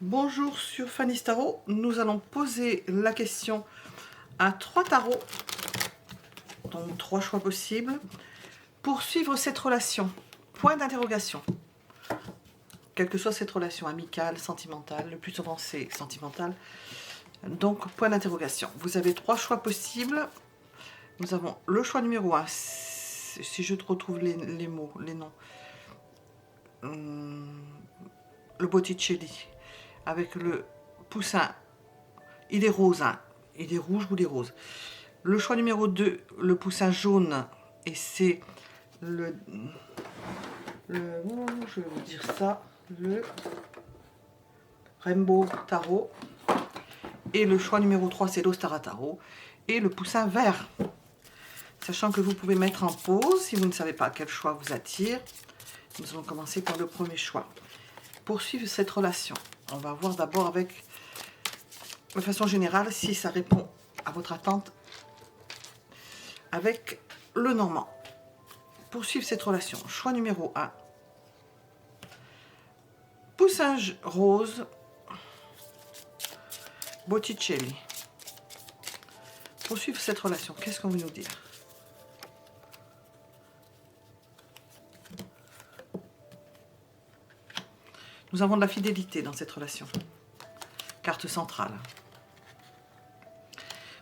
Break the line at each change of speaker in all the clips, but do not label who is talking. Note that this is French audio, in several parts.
Bonjour sur Fanny's Tarot, nous allons poser la question à 3 tarots, donc 3 choix possibles, pour suivre cette relation. Point d'interrogation. Quelle que soit cette relation, amicale, sentimentale, le plus souvent c'est sentimental. Donc point d'interrogation. Vous avez 3 choix possibles. Nous avons le choix numéro 1, si je retrouve les mots, les noms. Le Botticelli, avec le poussin. Il est rose, hein. Il est rouge ou il est rose. Le choix numéro 2, le poussin jaune, et c'est je vais vous dire ça, le Rainbow Tarot. Et le choix numéro 3, c'est l'Ostara Tarot. Et le poussin vert. Sachant que vous pouvez mettre en pause si vous ne savez pas quel choix vous attire. Nous allons commencer par le premier choix. Poursuivre cette relation. On va voir d'abord avec, de façon générale, si ça répond à votre attente avec le normand. Poursuivre cette relation. Choix numéro 1. Poussin rose. Botticelli. Poursuivre cette relation. Qu'est-ce qu'on veut nous dire? Nous avons de la fidélité dans cette relation. Carte centrale.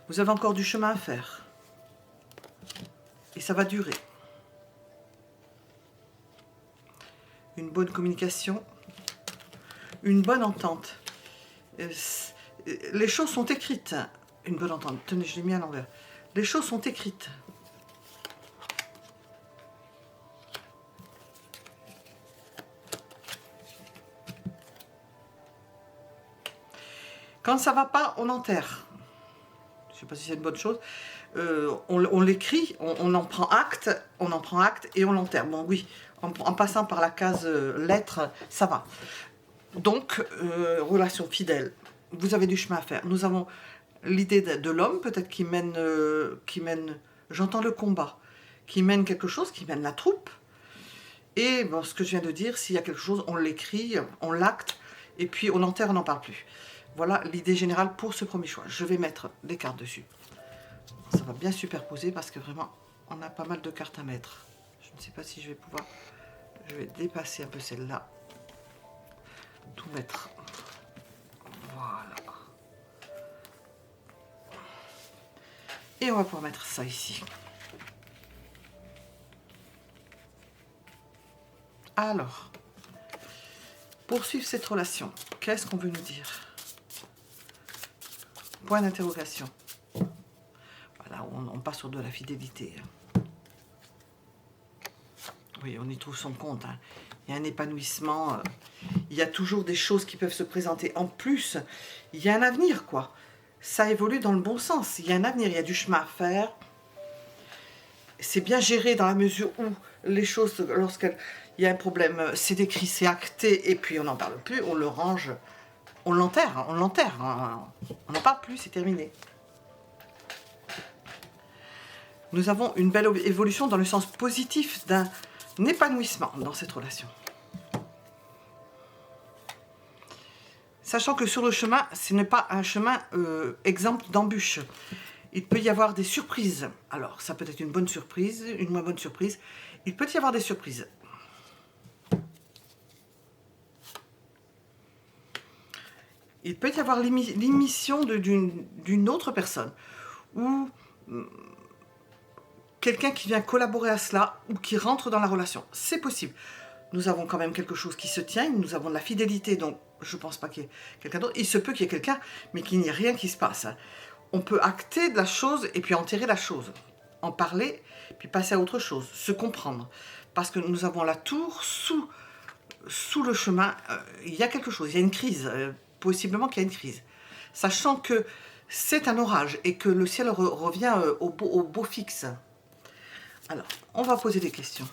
Vous avez encore du chemin à faire. Et ça va durer. Une bonne communication. Une bonne entente. Les choses sont écrites. Une bonne entente. Tenez, je l'ai mis à l'envers. Les choses sont écrites. Quand ça va pas, on enterre. Je ne sais pas si c'est une bonne chose. On l'écrit, on en prend acte, et on l'enterre. Bon, oui, en passant par la case lettres, ça va. Donc, relation fidèle. Vous avez du chemin à faire. Nous avons l'idée de l'homme, peut-être qui mène, j'entends le combat, qui mène quelque chose, qui mène la troupe. Et bon, ce que je viens de dire, s'il y a quelque chose, on l'écrit, on l'acte, et puis on enterre, on n'en parle plus. Voilà l'idée générale pour ce premier choix. Je vais mettre des cartes dessus. Ça va bien superposer parce que vraiment, on a pas mal de cartes à mettre. Je ne sais pas si je vais pouvoir... Je vais dépasser un peu celle-là. Tout mettre. Voilà. Et on va pouvoir mettre ça ici. Alors, poursuivre cette relation. Qu'est-ce qu'on veut nous dire? Point d'interrogation. Voilà, on part sur de la fidélité. Oui, on y trouve son compte. Hein. Il y a un épanouissement. Il y a toujours des choses qui peuvent se présenter. En plus, il y a un avenir, quoi. Ça évolue dans le bon sens. Il y a un avenir, il y a du chemin à faire. C'est bien géré dans la mesure où les choses, lorsqu'il y a un problème, c'est décrit, c'est acté, et puis on n'en parle plus, on le range, on l'enterre, hein. On n'en parle plus, c'est terminé. Nous avons une belle évolution dans le sens positif d'un épanouissement dans cette relation. Sachant que sur le chemin, ce n'est pas un chemin exempt d'embûches. Il peut y avoir des surprises. Alors, ça peut être une bonne surprise, une moins bonne surprise. Il peut y avoir des surprises. Il peut y avoir l'émission d'une autre personne. Ou quelqu'un qui vient collaborer à cela, ou qui rentre dans la relation. C'est possible. Nous avons quand même quelque chose qui se tient, nous avons de la fidélité, donc je ne pense pas qu'il y ait quelqu'un d'autre. Il se peut qu'il y ait quelqu'un, mais qu'il n'y ait rien qui se passe. On peut acter de la chose et puis enterrer la chose. En parler, puis passer à autre chose. Se comprendre. Parce que nous avons la tour sous le chemin. Il y a quelque chose, il y a une crise. Possiblement qu'il y a une crise. Sachant que c'est un orage et que le ciel revient au beau fixe. Alors, on va poser des questions.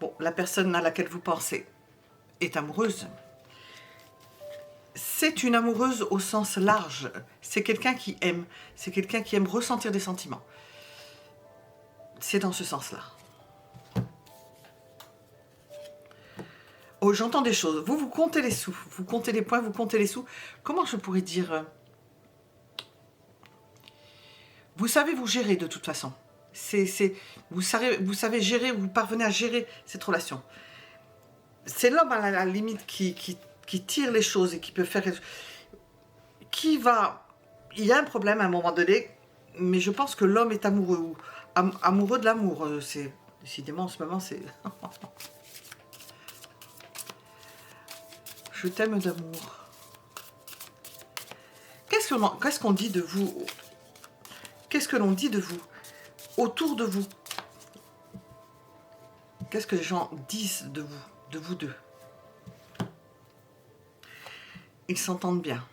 Bon, la personne à laquelle vous pensez est amoureuse. C'est une amoureuse au sens large. C'est quelqu'un qui aime. C'est quelqu'un qui aime ressentir des sentiments. C'est dans ce sens-là. Oh, j'entends des choses. Vous comptez les sous. Vous comptez les points, vous comptez les sous. Comment je pourrais dire... Vous savez vous gérer de toute façon. Vous savez gérer, vous parvenez à gérer cette relation. C'est l'homme à la limite qui tire les choses et qui peut faire... Il y a un problème à un moment donné, mais je pense que l'homme est amoureux. Ou amoureux de l'amour. C'est décidément en ce moment, c'est... Je t'aime d'amour. Qu'est-ce qu'on dit de vous? Qu'est-ce que l'on dit de vous? Autour de vous? Qu'est-ce que les gens disent de vous deux? Ils s'entendent bien.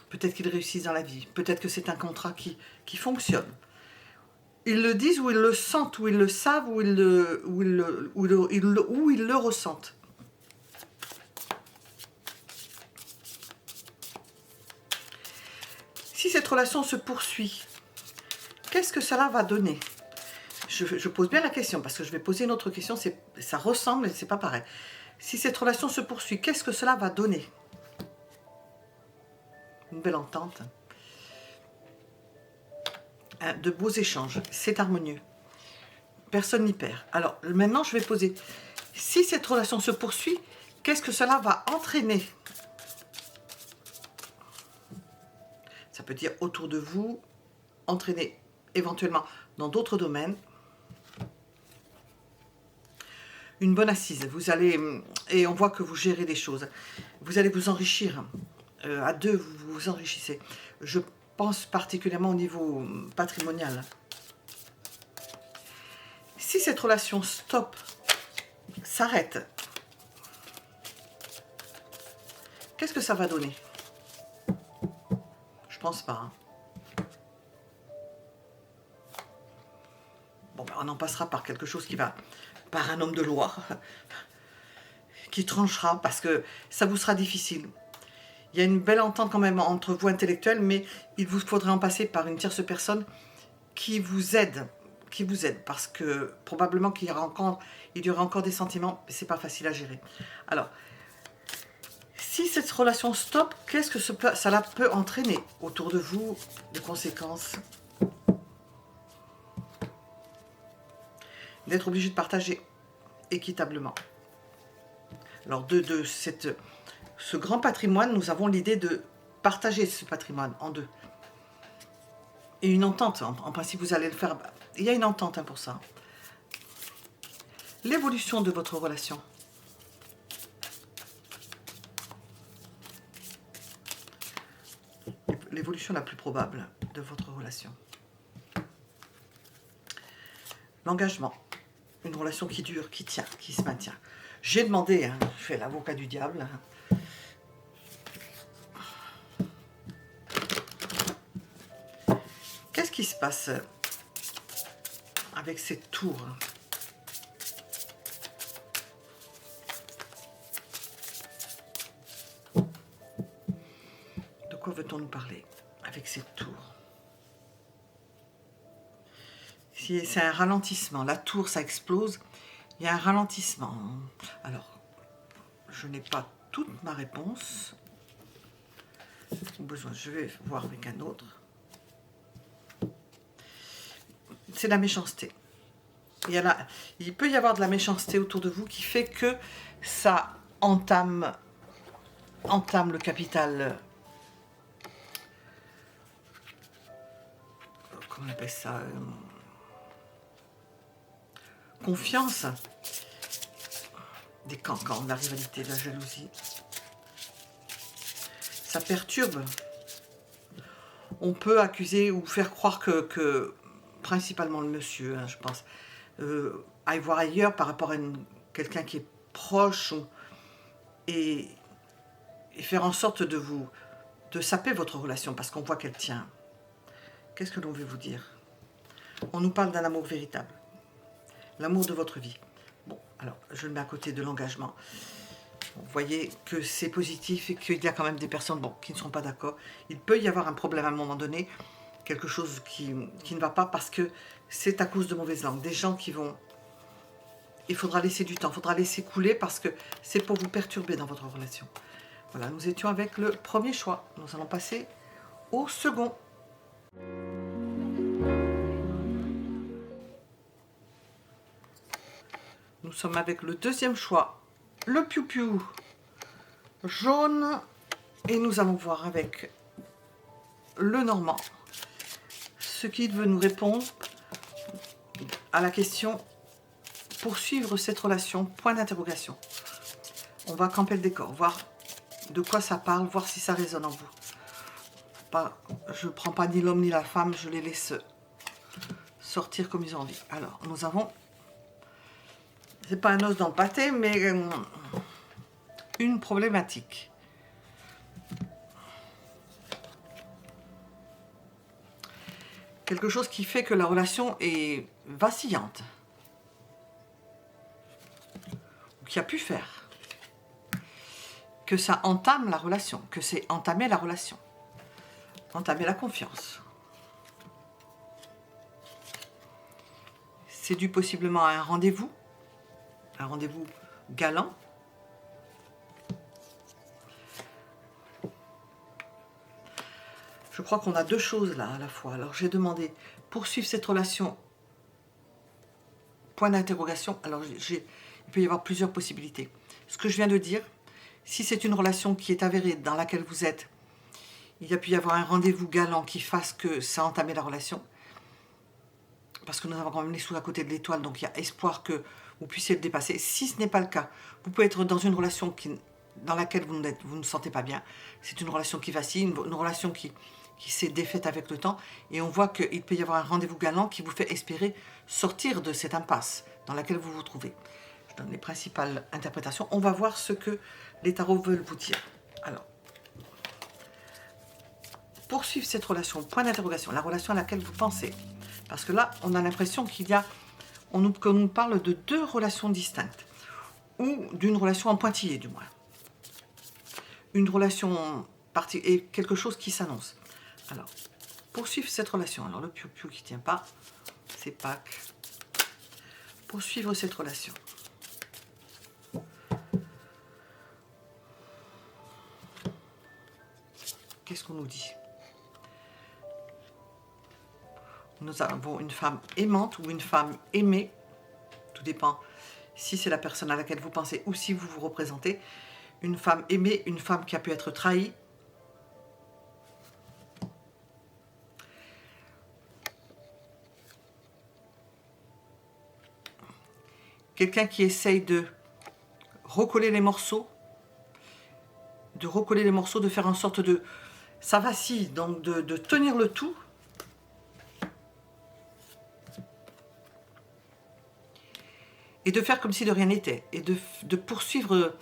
Peut-être qu'ils réussissent dans la vie. Peut-être que c'est un contrat qui fonctionne. Ils le disent ou ils le sentent, ou ils le savent, ou ils le ressentent. Si cette relation se poursuit, qu'est-ce que cela va donner? Je pose bien la question, parce que je vais poser une autre question, ça ressemble, mais c'est pas pareil. Si cette relation se poursuit, qu'est-ce que cela va donner? Une belle entente. De beaux échanges, c'est harmonieux. Personne n'y perd. Alors, maintenant, je vais poser, si cette relation se poursuit, qu'est-ce que cela va entraîner? Ça peut dire autour de vous, entraîner éventuellement dans d'autres domaines. Une bonne assise, vous allez, et on voit que vous gérez les choses. Vous allez vous enrichir. À deux, vous vous enrichissez. Je pense particulièrement au niveau patrimonial. Si cette relation s'arrête, qu'est-ce que ça va donner? Je pense pas. Hein. Bon, ben, on en passera par quelque chose qui va, par un homme de loi, qui tranchera, parce que ça vous sera difficile. Il y a une belle entente quand même entre vous intellectuels, mais il vous faudrait en passer par une tierce personne qui vous aide, parce que probablement qu'il y aura encore des sentiments, mais c'est pas facile à gérer. Alors, si cette relation stoppe, qu'est-ce que cela peut entraîner autour de vous, de conséquences? D'être obligé de partager équitablement. Alors, ce grand patrimoine, nous avons l'idée de partager ce patrimoine en deux. Et une entente, en principe, vous allez le faire. Il y a une entente hein, pour ça. L'évolution de votre relation. L'évolution la plus probable de votre relation. L'engagement. Une relation qui dure, qui tient, qui se maintient. J'ai demandé, hein, je fais l'avocat du diable. Hein. Qu'est-ce qui se passe avec cette tour? De quoi veut-on nous parler avec cette tour? C'est un ralentissement. La tour, ça explose. Il y a un ralentissement. Alors, je n'ai pas toute ma réponse. Au besoin, je vais voir avec un autre. C'est la méchanceté. Il peut y avoir de la méchanceté autour de vous qui fait que ça entame le capital. Comment on appelle ça? Confiance. Des cancans, de la rivalité, de la jalousie. Ça perturbe. On peut accuser ou faire croire que principalement le monsieur, hein, je pense, aille voir ailleurs par rapport à quelqu'un qui est proche et faire en sorte de saper votre relation parce qu'on voit qu'elle tient. Qu'est-ce que l'on veut vous dire? On nous parle d'un amour véritable, l'amour de votre vie. Bon, alors je le mets à côté de l'engagement. Vous voyez que c'est positif et qu'il y a quand même des personnes bon, qui ne sont pas d'accord. Il peut y avoir un problème à un moment donné, quelque chose qui ne va pas parce que c'est à cause de mauvaises langues. Des gens qui vont... Il faudra laisser du temps, il faudra laisser couler parce que c'est pour vous perturber dans votre relation. Voilà, nous étions avec le premier choix. Nous allons passer au second. Nous sommes avec le deuxième choix, le piou-piou jaune. Et nous allons voir avec le normand ce qu'il veut nous répondre à la question poursuivre cette relation, point d'interrogation. On va camper le décor, voir de quoi ça parle, voir si ça résonne en vous. Je ne prends pas ni l'homme ni la femme, je les laisse sortir comme ils ont envie. Alors, nous avons, c'est pas un os dans le pâté, mais une problématique. Quelque chose qui fait que la relation est vacillante. Ou qui a pu faire. Que ça entame la relation, que c'est entamer la relation. Entamer la confiance. C'est dû possiblement à un rendez-vous galant. Je crois qu'on a deux choses là à la fois. Alors j'ai demandé poursuivre cette relation, point d'interrogation. Alors il peut y avoir plusieurs possibilités. Ce que je viens de dire, si c'est une relation qui est avérée dans laquelle vous êtes, il y a pu y avoir un rendez-vous galant qui fasse que ça a entamé la relation. Parce que nous avons quand même les sous à côté de l'étoile, donc il y a espoir que vous puissiez le dépasser. Si ce n'est pas le cas, vous pouvez être dans une relation dans laquelle vous ne vous sentez pas bien. C'est une relation qui vacille, une relation qui s'est défaite avec le temps. Et on voit qu'il peut y avoir un rendez-vous galant qui vous fait espérer sortir de cette impasse dans laquelle vous vous trouvez. Je donne les principales interprétations. On va voir ce que les tarots veulent vous dire. Alors, poursuivre cette relation, point d'interrogation, la relation à laquelle vous pensez. Parce que là, on a l'impression qu'on nous parle de deux relations distinctes. Ou d'une relation en pointillé, du moins. Une relation et quelque chose qui s'annonce. Alors, poursuivre cette relation. Alors, le piou-piou qui ne tient pas, c'est Pâques. Poursuivre cette relation. Qu'est-ce qu'on nous dit? Nous avons une femme aimante ou une femme aimée. Tout dépend si c'est la personne à laquelle vous pensez ou si vous vous représentez. Une femme aimée, une femme qui a pu être trahie. Quelqu'un qui essaye de recoller les morceaux. De faire en sorte de... Ça vacille, donc de tenir le tout. Et de faire comme si de rien n'était. Et de poursuivre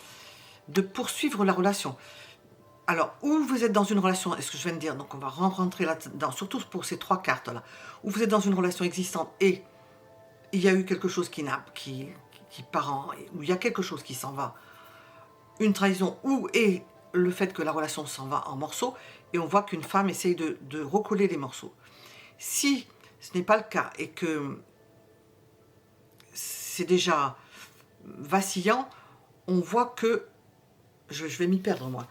la relation. Alors, où vous êtes dans une relation, est-ce que je viens de dire, donc on va rentrer là-dedans, surtout pour ces trois cartes-là, où vous êtes dans une relation existante et il y a eu quelque chose qui part en... où il y a quelque chose qui s'en va, une trahison, et le fait que la relation s'en va en morceaux, et on voit qu'une femme essaye de recoller les morceaux. Si ce n'est pas le cas et que c'est déjà vacillant, on voit que... Je vais m'y perdre, moi.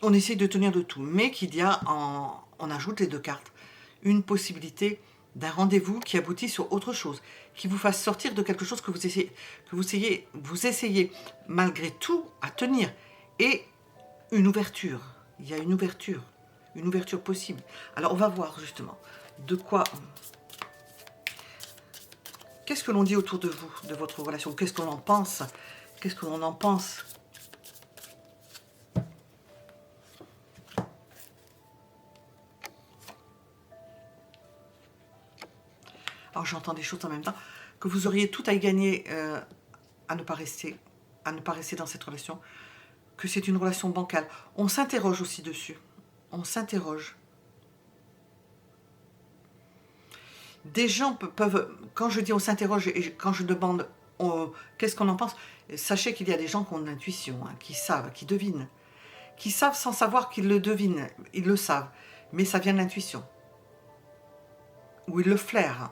On essaye de tenir le tout, mais qu'il y a, on ajoute les deux cartes, une possibilité d'un rendez-vous qui aboutit sur autre chose, qui vous fasse sortir de quelque chose que vous essayez malgré tout à tenir, et une ouverture. Il y a une ouverture possible. Alors on va voir justement de quoi... Qu'est-ce que l'on dit autour de vous, de votre relation? Qu'est-ce qu'on en pense? Qu'est-ce que l'on en pense? Alors j'entends des choses en même temps, que vous auriez tout à y gagner à ne pas rester dans cette relation, que c'est une relation bancale. On s'interroge aussi dessus, on s'interroge. Des gens peuvent, quand je dis on s'interroge et quand je demande qu'est-ce qu'on en pense? Sachez qu'il y a des gens qui ont de l'intuition, hein, qui savent, qui devinent. Qui savent sans savoir qu'ils le devinent. Ils le savent. Mais ça vient de l'intuition. Ou ils le flairent.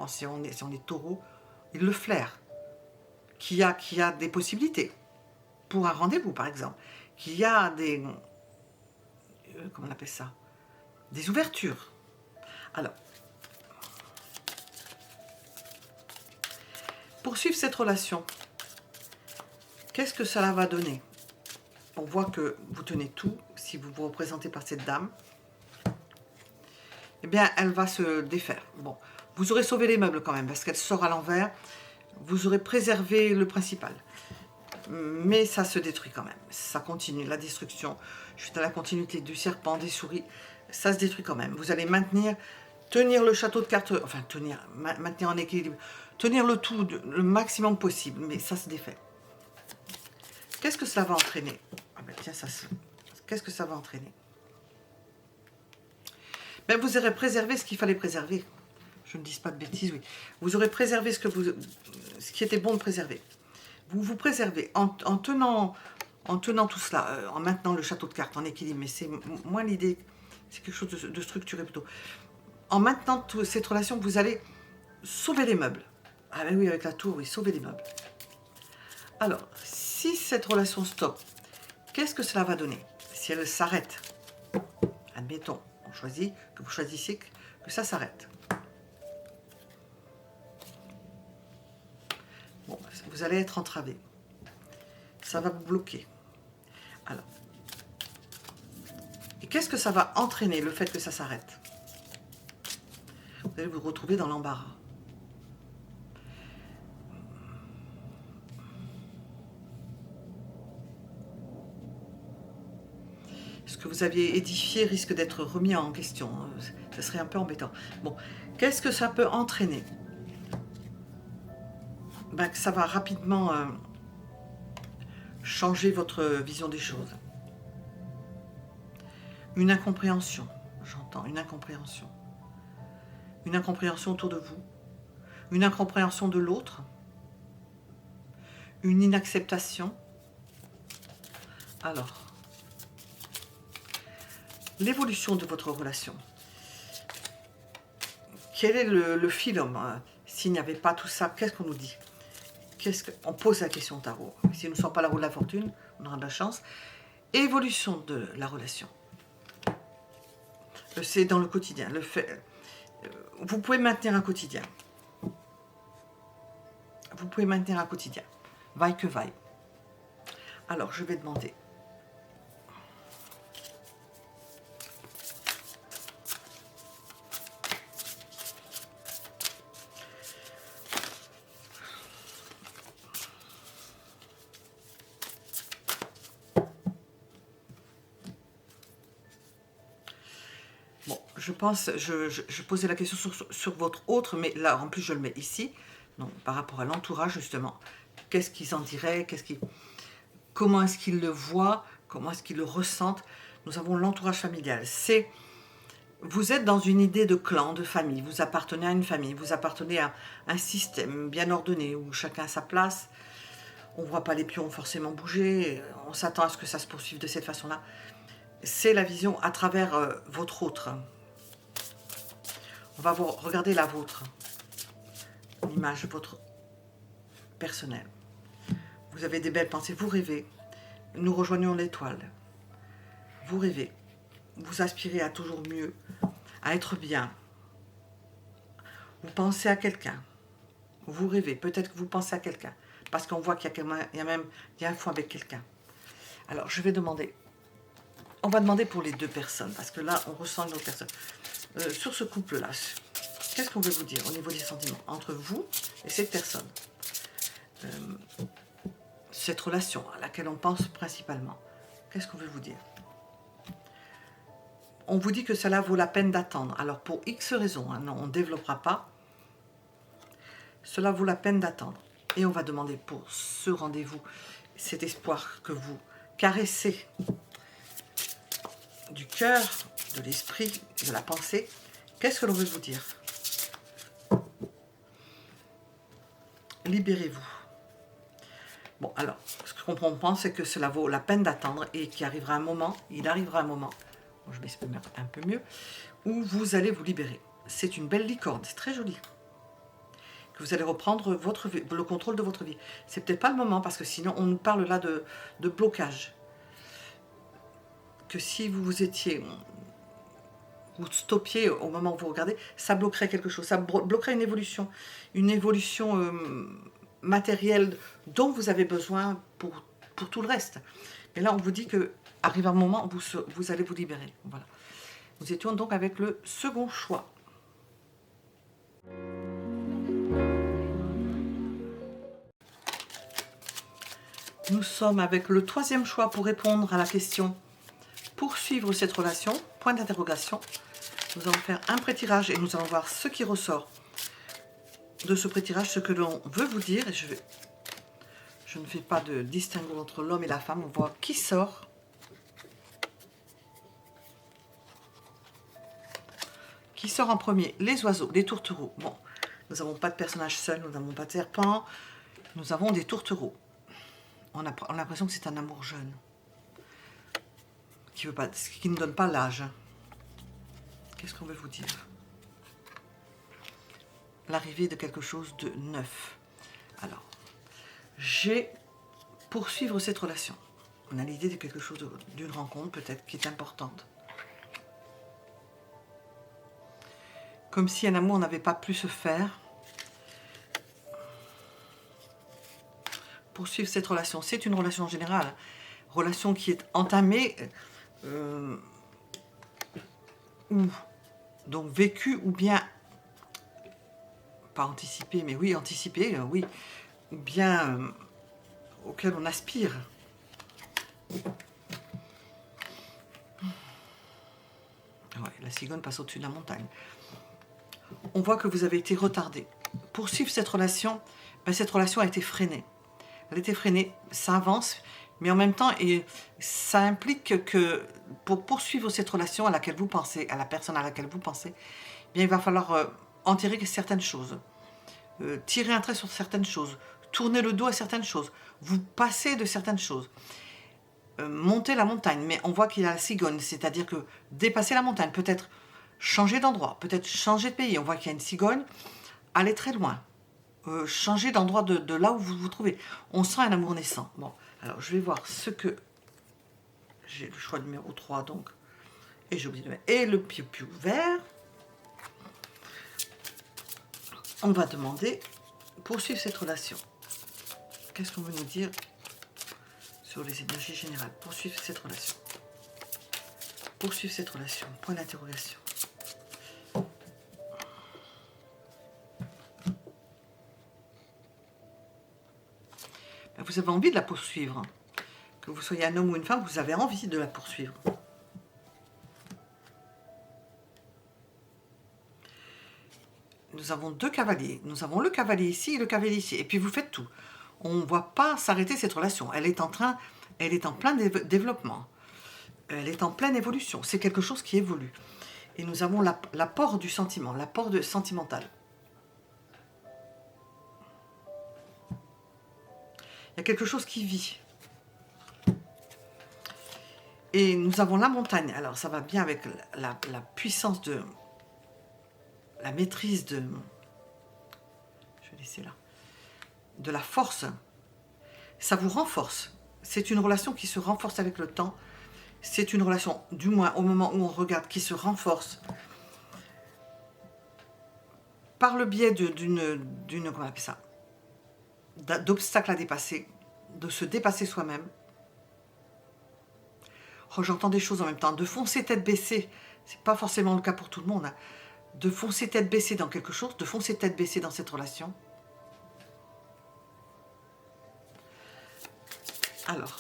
Si on est taureau, ils le flairent. Qu'il y a des possibilités. Pour un rendez-vous, par exemple. Qu'il y a des... comment on appelle ça? Des ouvertures. Alors, poursuivre cette relation, qu'est-ce que cela va donner? On voit que vous tenez tout, si vous vous représentez par cette dame. Eh bien, elle va se défaire. Bon, vous aurez sauvé les meubles quand même, parce qu'elle sort à l'envers. Vous aurez préservé le principal. Mais ça se détruit quand même. Ça continue, la destruction. Je suis dans la continuité du serpent, des souris. Ça se détruit quand même. Vous allez tenir le château de cartes, enfin maintenir en équilibre, tenir le tout le maximum possible, mais ça se défait. Qu'est-ce que ça va entraîner? Ah ben tiens, qu'est-ce que ça va entraîner? Ben, vous aurez préservé ce qu'il fallait préserver. Je ne dis pas de bêtises, oui. Vous aurez préservé ce qui était bon de préserver. Vous vous préservez en tenant tout cela, en maintenant le château de cartes en équilibre, mais c'est moins l'idée, c'est quelque chose de structuré plutôt. En maintenant cette relation, vous allez sauver les meubles. Ah ben oui, avec la tour, oui, sauver les meubles. Alors, si cette relation stoppe, qu'est-ce que cela va donner? Si elle s'arrête, admettons, que vous choisissiez que ça s'arrête. Bon, vous allez être entravé. Ça va vous bloquer. Alors, et qu'est-ce que ça va entraîner, le fait que ça s'arrête? Vous allez vous retrouver dans l'embarras. Ce que vous aviez édifié risque d'être remis en question. Ce serait un peu embêtant. Bon, qu'est-ce que ça peut entraîner? Ben, que ça va rapidement changer votre vision des choses. Une incompréhension, j'entends, une incompréhension. Une incompréhension autour de vous. Une incompréhension de l'autre. Une inacceptation. Alors, l'évolution de votre relation. Quel est le filum? S'il n'y avait pas tout ça, qu'est-ce qu'on nous dit? On pose la question au tarot. Si nous ne sommes pas la roue de la fortune, on aura de la chance. Évolution de la relation. C'est dans le quotidien. Vous pouvez maintenir un quotidien. Vous pouvez maintenir un quotidien. Vaille que vaille. Alors, je vais demander. Bon, je pense, je posais la question sur votre autre, mais là, en plus, je le mets ici. Donc, par rapport à l'entourage, justement. Qu'est-ce qu'ils en diraient? Comment est-ce qu'ils le voient? Comment est-ce qu'ils le ressentent? Nous avons l'entourage familial. Vous êtes dans une idée de clan, de famille. Vous appartenez à une famille. Vous appartenez à un système bien ordonné où chacun a sa place. On ne voit pas les pions forcément bouger. On s'attend à ce que ça se poursuive de cette façon-là. C'est la vision à travers votre autre. On va regarder la vôtre. L'image de votre personnel. Vous avez des belles pensées. Vous rêvez. Nous rejoignons l'étoile. Vous rêvez. Vous aspirez à toujours mieux, à être bien. Vous pensez à quelqu'un. Vous rêvez. Peut-être que vous pensez à quelqu'un. Parce qu'on voit qu'il y a un fond avec quelqu'un. Alors, je vais demander. On va demander pour les deux personnes. Parce que là, on ressent une autre personne. Sur ce couple-là, qu'est-ce qu'on veut vous dire au niveau des sentiments entre vous et cette personne? Cette relation à laquelle on pense principalement. Qu'est-ce qu'on veut vous dire? On vous dit que cela vaut la peine d'attendre. Alors, pour X raisons, hein, non, on ne développera pas. Cela vaut la peine d'attendre. Et on va demander pour ce rendez-vous, cet espoir que vous caressez du cœur, de l'esprit, de la pensée. Qu'est-ce que l'on veut vous dire? Libérez-vous. Bon, alors, ce que je comprends, c'est que cela vaut la peine d'attendre et qu'il arrivera un moment, bon, je m'exprime un peu mieux, où vous allez vous libérer. C'est une belle licorne, c'est très joli. Que vous allez reprendre le contrôle de votre vie. C'est peut-être pas le moment, parce que sinon, on nous parle là de blocage. Que si vous étiez... vous stoppiez au moment où vous regardez, ça bloquerait quelque chose, ça bloquerait une évolution matérielle dont vous avez besoin pour tout le reste. Mais là, on vous dit que arrive un moment où vous allez vous libérer. Voilà. Nous étions donc avec le second choix. Nous sommes avec le troisième choix pour répondre à la question « Poursuivre cette relation ?» Point d'interrogation. Nous allons faire un pré-tirage et nous allons voir ce qui ressort de ce pré-tirage, ce que l'on veut vous dire. Et je ne fais pas de distinguo entre l'homme et la femme. On voit qui sort. Qui sort en premier? Les oiseaux, les tourtereaux. Bon, nous n'avons pas de personnage seul, nous n'avons pas de serpent. Nous avons des tourtereaux. On a l'impression que c'est un amour jeune. Qui ne donne pas l'âge. Qu'est-ce qu'on veut vous dire? L'arrivée de quelque chose de neuf. Alors, j'ai poursuivre cette relation. On a l'idée de quelque chose, d'une rencontre peut-être qui est importante. Comme si un amour n'avait pas pu se faire. Poursuivre cette relation. C'est une relation générale. Relation qui est entamée ou donc vécue ou bien pas anticipée, mais oui anticipée, oui, ou bien auquel on aspire. Ouais, la cigogne passe au-dessus de la montagne. On voit que vous avez été retardé. Poursuivre cette relation, ben cette relation a été freinée. Elle a été freinée, ça avance, mais en même temps, et ça implique que pour poursuivre cette relation à laquelle vous pensez, à la personne à laquelle vous pensez, bien, il va falloir enterrer certaines choses, tirer un trait sur certaines choses, tourner le dos à certaines choses, vous passer de certaines choses, monter la montagne. Mais on voit qu'il y a la cigogne, c'est-à-dire que dépasser la montagne, peut-être changer d'endroit, peut-être changer de pays. On voit qu'il y a une cigogne, aller très loin. Changer d'endroit de là où vous vous trouvez. On sent un amour naissant. Bon, alors je vais voir ce que... J'ai le choix numéro 3, donc. Et j'ai oublié de mettre... Et le piou-piou vert. On va demander poursuivre cette relation. Qu'est-ce qu'on veut nous dire sur les énergies générales? Poursuivre cette relation. Poursuivre cette relation. Point d'interrogation. Vous avez envie de la poursuivre. Que vous soyez un homme ou une femme, vous avez envie de la poursuivre. Nous avons deux cavaliers. Nous avons le cavalier ici et le cavalier ici. Et puis vous faites tout. On ne voit pas s'arrêter cette relation. Elle est en plein développement. Elle est en pleine évolution. C'est quelque chose qui évolue. Et nous avons l'apport du sentiment, l'apport sentimental. Il y a quelque chose qui vit. Et nous avons la montagne. Alors ça va bien avec la puissance de... la maîtrise de... Je vais laisser là. De la force. Ça vous renforce. C'est une relation qui se renforce avec le temps. C'est une relation, du moins au moment où on regarde, qui se renforce. Par le biais d'une comment on appelle ça, d'obstacles à dépasser, de se dépasser soi-même. Oh, j'entends des choses en même temps. De foncer tête baissée, c'est pas forcément le cas pour tout le monde. Hein. De foncer tête baissée dans quelque chose, de foncer tête baissée dans cette relation. Alors,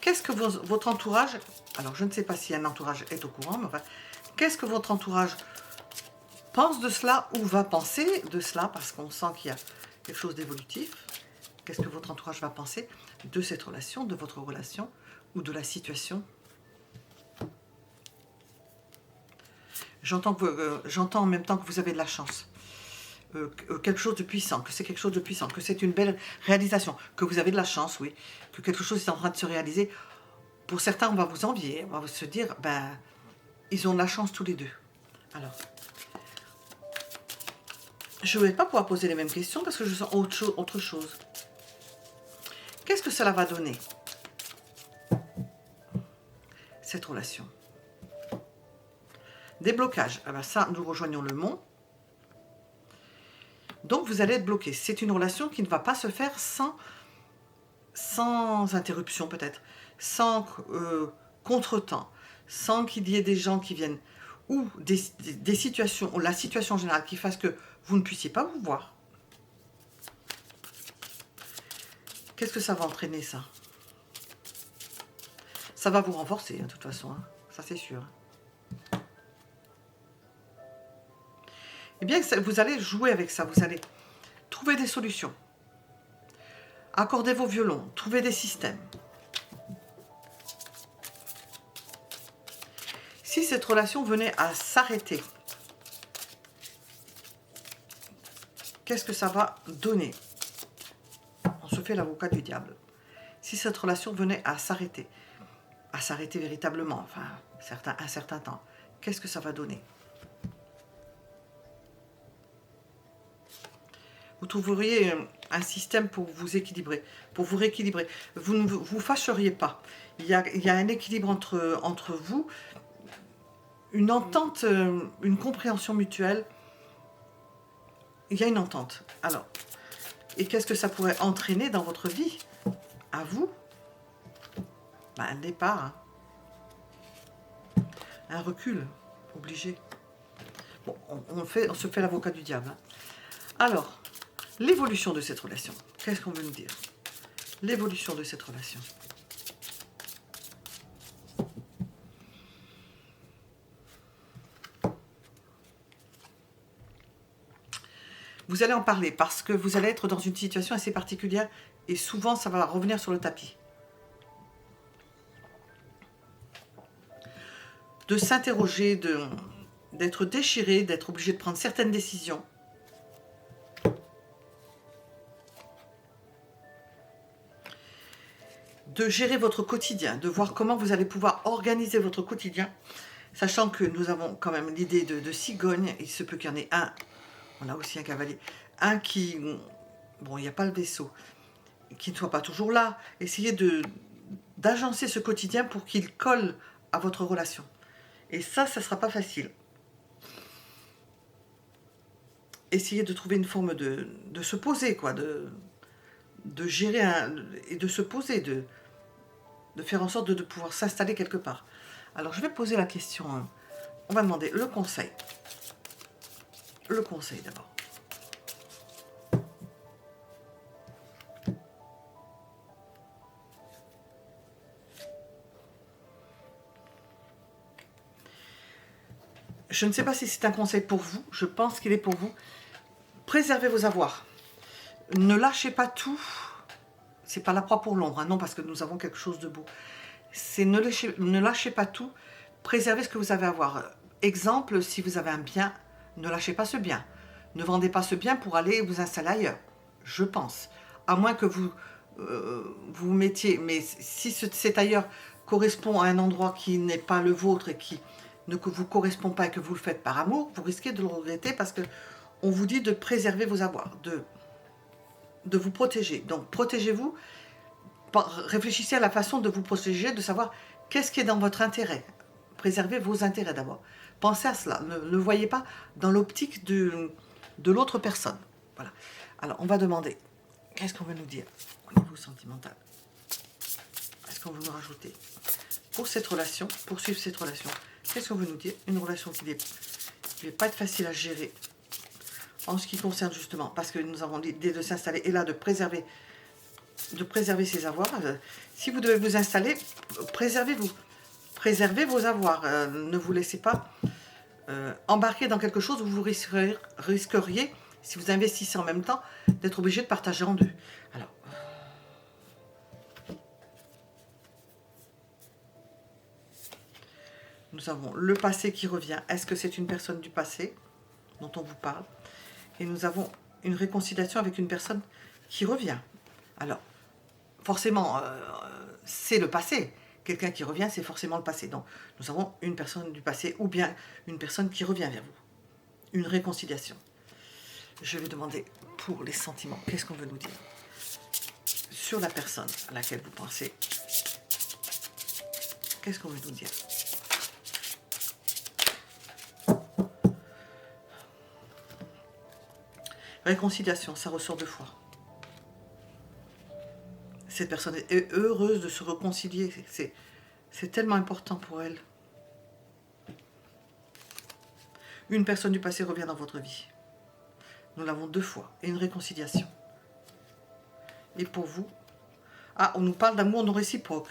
qu'est-ce que votre entourage... Alors, je ne sais pas si un entourage est au courant, mais enfin, qu'est-ce que votre entourage pense de cela ou va penser de cela, parce qu'on sent qu'il y a quelque chose d'évolutif. Qu'est-ce que votre entourage va penser de cette relation, de votre relation ou de la situation? J'entends en même temps que vous avez de la chance. quelque chose de puissant, que c'est quelque chose de puissant, que c'est une belle réalisation, que vous avez de la chance, oui, que quelque chose est en train de se réaliser. Pour certains, on va vous envier, on va se dire, ben, ils ont de la chance tous les deux. Alors, je ne vais pas pouvoir poser les mêmes questions parce que je sens autre chose. Qu'est-ce que cela va donner, cette relation? Des blocages. Ah ben ça, nous rejoignons le mont. Donc, vous allez être bloqué. C'est une relation qui ne va pas se faire sans interruption, peut-être, sans contretemps, sans qu'il y ait des gens qui viennent, ou des situations, ou la situation générale qui fasse que vous ne puissiez pas vous voir. Qu'est-ce que ça va entraîner, ça? Ça va vous renforcer, de toute façon, hein. Ça c'est sûr. Eh bien, vous allez jouer avec ça, vous allez trouver des solutions. Accordez vos violons, trouvez des systèmes. Si cette relation venait à s'arrêter, qu'est-ce que ça va donner? On se fait l'avocat du diable. Si cette relation venait à s'arrêter véritablement, enfin, un certain temps, qu'est-ce que ça va donner? Vous trouveriez un système pour vous équilibrer, pour vous rééquilibrer. Vous ne vous fâcheriez pas. Il y a un équilibre entre vous, une entente, une compréhension mutuelle. Il y a une entente. Alors, et qu'est-ce que ça pourrait entraîner dans votre vie? À vous? Ben, un départ. Hein. Un recul. Obligé. Bon, on se fait l'avocat du diable. Hein. Alors, l'évolution de cette relation. Qu'est-ce qu'on veut nous dire? L'évolution de cette relation. Vous allez en parler parce que vous allez être dans une situation assez particulière et souvent ça va revenir sur le tapis. De s'interroger, d'être déchiré, d'être obligé de prendre certaines décisions. De gérer votre quotidien, de voir comment vous allez pouvoir organiser votre quotidien, sachant que nous avons quand même l'idée de cigogne, il se peut qu'il y en ait un, on a aussi un cavalier, un qui, bon, il n'y a pas le vaisseau, qui ne soit pas toujours là, essayez d'agencer ce quotidien pour qu'il colle à votre relation. Et ça ne sera pas facile. Essayez de trouver une forme de se poser, quoi, de gérer et de se poser, de faire en sorte de pouvoir s'installer quelque part. Alors, je vais poser la question. Hein. On va demander le conseil. Le conseil, d'abord. Je ne sais pas si c'est un conseil pour vous. Je pense qu'il est pour vous. Préservez vos avoirs. Ne lâchez pas tout. C'est pas la proie pour l'ombre, hein, non, parce que nous avons quelque chose de beau. C'est ne lâchez pas tout. Préservez ce que vous avez à avoir. Exemple, si vous avez un bien, ne lâchez pas ce bien. Ne vendez pas ce bien pour aller vous installer ailleurs, je pense. À moins que vous vous mettiez, mais si cet ailleurs correspond à un endroit qui n'est pas le vôtre et qui ne vous correspond pas et que vous le faites par amour, vous risquez de le regretter parce que on vous dit de préserver vos avoirs, de vous protéger. Donc protégez-vous, réfléchissez à la façon de vous protéger, de savoir qu'est-ce qui est dans votre intérêt. Préservez vos intérêts d'abord. Pensez à cela, ne le voyez pas dans l'optique de l'autre personne. Voilà. Alors on va demander, qu'est-ce qu'on veut nous dire au niveau sentimental? Est-ce qu'on veut nous rajouter pour cette relation, poursuivre cette relation? Qu'est-ce qu'on veut nous dire? Une relation qui ne va pas être facile à gérer en ce qui concerne justement, parce que nous avons l'idée de s'installer et là de préserver ses avoirs. Si vous devez vous installer, préservez-vous. Préservez vos avoirs. Ne vous laissez pas embarquer dans quelque chose où vous risqueriez, si vous investissez en même temps, d'être obligé de partager en deux. Alors, nous avons le passé qui revient. Est-ce que c'est une personne du passé dont on vous parle? Et nous avons une réconciliation avec une personne qui revient. Alors, forcément, c'est le passé. Quelqu'un qui revient, c'est forcément le passé. Donc, nous avons une personne du passé ou bien une personne qui revient vers vous. Une réconciliation. Je vais demander pour les sentiments, qu'est-ce qu'on veut nous dire sur la personne à laquelle vous pensez. Qu'est-ce qu'on veut nous dire? Réconciliation, ça ressort 2 fois. Cette personne est heureuse de se réconcilier. C'est tellement important pour elle. Une personne du passé revient dans votre vie. Nous l'avons 2 fois. Et une réconciliation. Et pour vous, ah, on nous parle d'amour non réciproque.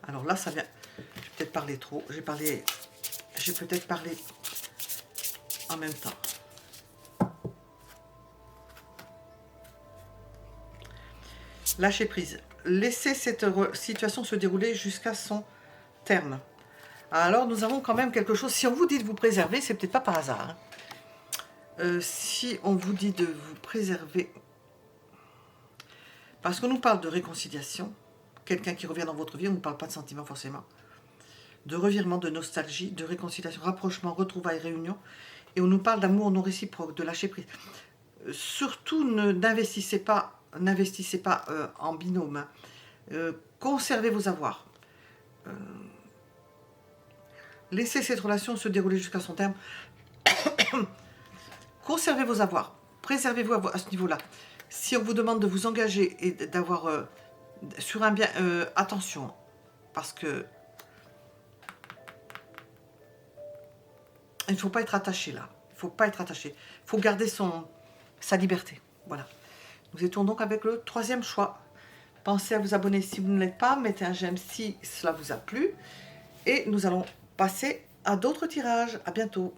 Alors là, ça vient... J'ai peut-être parlé trop. J'ai peut-être parlé en même temps. Lâchez prise. Laissez cette situation se dérouler jusqu'à son terme. Alors, nous avons quand même quelque chose. Si on vous dit de vous préserver, c'est peut-être pas par hasard. Hein. Si on vous dit de vous préserver, parce qu'on nous parle de réconciliation, quelqu'un qui revient dans votre vie, on ne parle pas de sentiments forcément, de revirement, de nostalgie, de réconciliation, rapprochement, retrouvailles, réunion, et on nous parle d'amour non réciproque, de lâcher prise. Surtout, n'investissez pas en binôme. Conservez vos avoirs. Laissez cette relation se dérouler jusqu'à son terme. Conservez vos avoirs. Préservez-vous à ce niveau-là. Si on vous demande de vous engager et d'avoir sur un bien, attention, parce que il ne faut pas être attaché là. Il ne faut pas être attaché. Il faut garder sa liberté. Voilà. Nous étions donc avec le 3e choix. Pensez à vous abonner si vous ne l'êtes pas. Mettez un j'aime si cela vous a plu. Et nous allons passer à d'autres tirages. À bientôt.